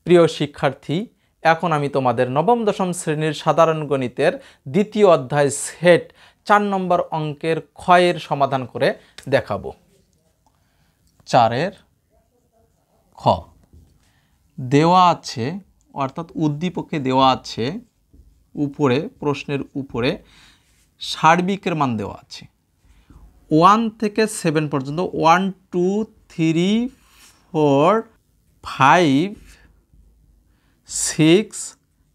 প্রিয় শিক্ষার্থী, এখন আমি তোমাদের নবম দশম শ্রেণীর সাধারণ গণিতের দ্বিতীয় অধ্যায় সেট 4 নম্বর অঙ্কের ক্ষয়ের সমাধান করে দেখাবো। 4 খ দেওয়া আছে, অর্থাৎ উদ্দীপকে দেওয়া আছে, উপরে প্রশ্নের উপরে সার্বিকের মান দেওয়া আছে 1 থেকে 7 পর্যন্ত। 1 2 3 4 5 6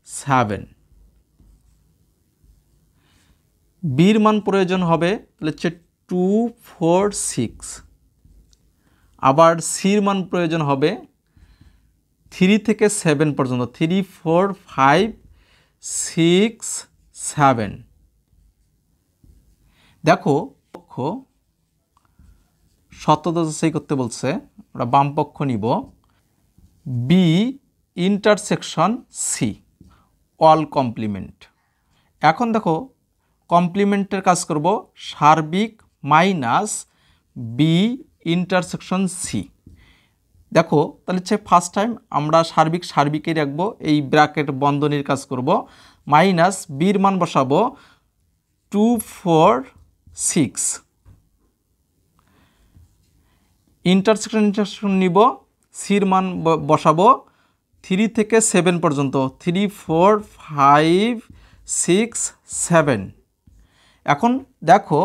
7 বির মান প্রয়োজন হবে, তাহলে হচ্ছে 2 4 6। আবার সির মান প্রয়োজন হবে 3 থেকে 7 পর্যন্ত, 3 4 5 6 7। দেখো পক্ষ সত্যতা যাচাই করতে বলছে, আমরা বাম পক্ষ নিব। B intersection C all complement. এখন দেখো কমপ্লিমেন্টের কাজ করব, সার্বিক মাইনাস বি ইন্টারসেকশন সি। দেখো তাহলে হচ্ছে ফার্স্ট টাইম আমরা সার্বিকই রাখবো, এই ব্র্যাকেট বন্ধনীর কাজ করব, মাইনাস বির মান বসাবো 2 4 6। ইন্টারসেকশন নিব, সির মান বসাবো 3 থেকে 7 পর্যন্ত, 3 4 5 6 7। এখন দেখো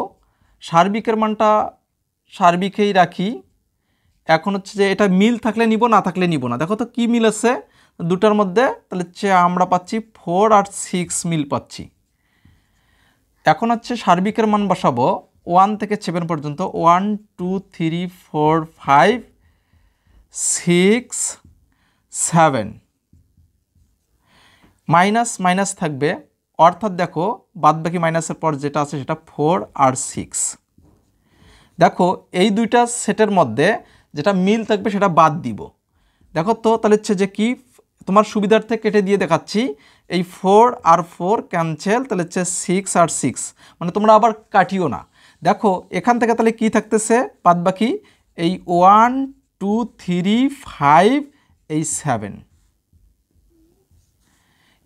সার্বিকের মানটা সার্বিকেই রাখি। এখন হচ্ছে যে এটা মিল থাকলে নিব, না থাকলে নিব না। দেখো তো কি মিল আছে দুটার মধ্যে, তাহলে হচ্ছে আমরা পাচ্ছি 4 আর 6 মিল পাচ্ছি। এখন হচ্ছে সার্বিকের মান বসাবো 1 থেকে 7 পর্যন্ত, 1 2 3 4 5 6 7। মাইনাস মাইনাস থাকবে, অর্থাৎ দেখো বাদবাকি মাইনাসের পর যেটা আছে সেটা 4 আর 6। দেখো এই দুইটা সেটের মধ্যে যেটা মিল থাকবে সেটা বাদ দিব। দেখো তো তাহলে হচ্ছে যে কি, তোমার সুবিধার্থে কেটে দিয়ে দেখাচ্ছি। এই 4 আর 4 ক্যান্সেল, তাহলে হচ্ছে 6 আর 6, মানে তোমরা আবার কাটিও না। দেখো এখান থেকে তাহলে কি থাকতেছে বাদবাকি, এই 1 2 3 5 এই 7।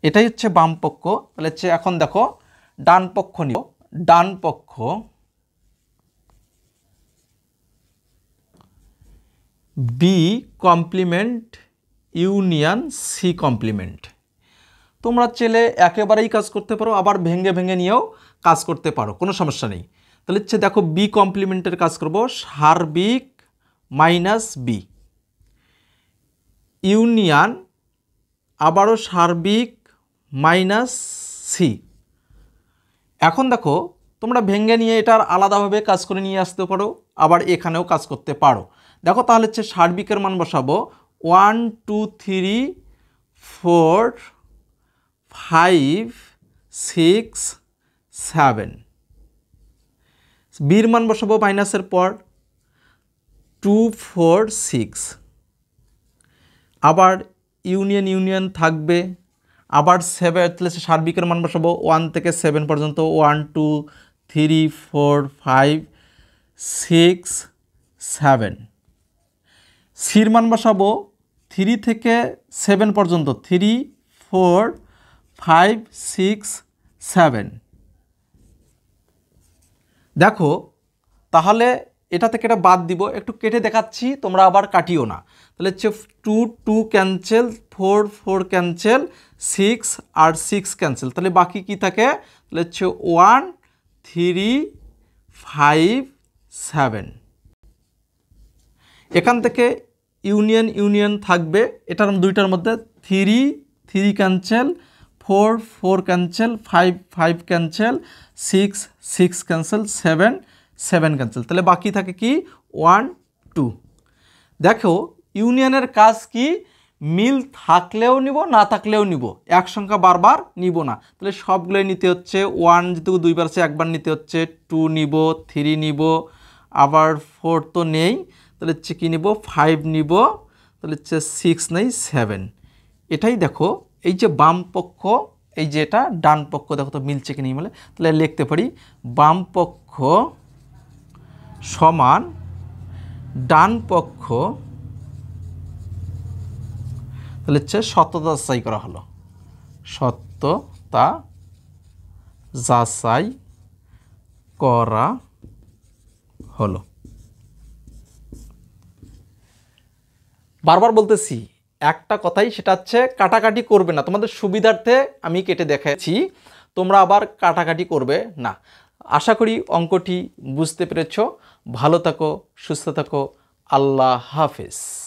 এটাই হচ্ছে বাম পক্ষ। তাহলে হচ্ছে এখন দেখো ডান পক্ষ নিব। ডান পক্ষ B complement union C complement. তোমরা চেলে একেবারেই কাজ করতে পারো, আবার ভেঙে ভেঙে নিয়েও কাজ করতে পারো, কোনো সমস্যা নেই। তাহলে হচ্ছে দেখো বি কমপ্লিমেন্টের কাজ করব, সার্বিক মাইনাস বি ইউনিয়ন আবারও সার্বিক মাইনাস সি। এখন দেখো তোমরা ভেঙে নিয়ে এটার আলাদাভাবে কাজ করে নিয়ে আসতে পারো, আবার এখানেও কাজ করতে পারো। দেখো তাহলে হচ্ছে সার্বিকের মান বসাবো 1 2 3 4 5 6 7। বির মান বসাবো মাইনাসের পর 2 4 6। আবার ইউনিয়ন থাকবে, আবার 7, তাহলে সার্বিকের মান বসাবো 1 থেকে 7 পর্যন্ত, 1 2 3 4 5 6 7। সির মান বসাবো 3 থেকে 7 পর্যন্ত, 3 4 5 6 7। দেখো তাহলে এটা থেকে এটা বাদ দিব, একটু কেটে দেখাচ্ছি, তোমরা আবার কাটিও না। তাহলে হচ্ছে 2 2 ক্যান্সেল, 4 4 ক্যান্সেল, 6 আর 6 ক্যান্সেল, তাহলে বাকি কি থাকে, তাহলে হচ্ছে 1 3 5 7। এখান থেকে ইউনিয়ন থাকবে, এটার দুইটার মধ্যে 3 3 cancel, 4 4 cancel, 5 5 cancel, 6 6 cancel, 7 7 cancel, তাহলে বাকি থাকে কি 1 2। দেখো ইউনিয়নের কাজ কি, মিল থাকলেও নিব, না থাকলেও নিব, এক সংখ্যা বারবার নিব না। তাহলে সবগুলোই নিতে হচ্ছে, 1 যেহেতু দুইবার আছে একবার নিতে হচ্ছে, 2 নিব, 3 নিব, আবার 4 তো নেই, তাহলে হচ্ছে কী নিব, 5 নিব, তাহলে হচ্ছে 6 নেই 7। এটাই দেখো এই যে বাম পক্ষ, এই যে এটা ডান পক্ষ, দেখো তো মিলছে কি নেই বলে। তাহলে লিখতে পারি বাম পক্ষ সমান ডান পক্ষ তাহলে হচ্ছে সত্যতা যাচাই করা হলো, সত্যতা যাচাই করা হলো। বারবার বলতেছি একটা কথাই, সেটা হচ্ছে কাটাকাটি করবে না। তোমাদের সুবিধার্থে আমি কেটে দেখাচ্ছি, তোমরা আবার কাটাকাটি করবে না। আশা করি অঙ্কটি বুঝতে পেরেছো। ভালো থাকো, সুস্থ থাকো, আল্লাহ হাফেজ।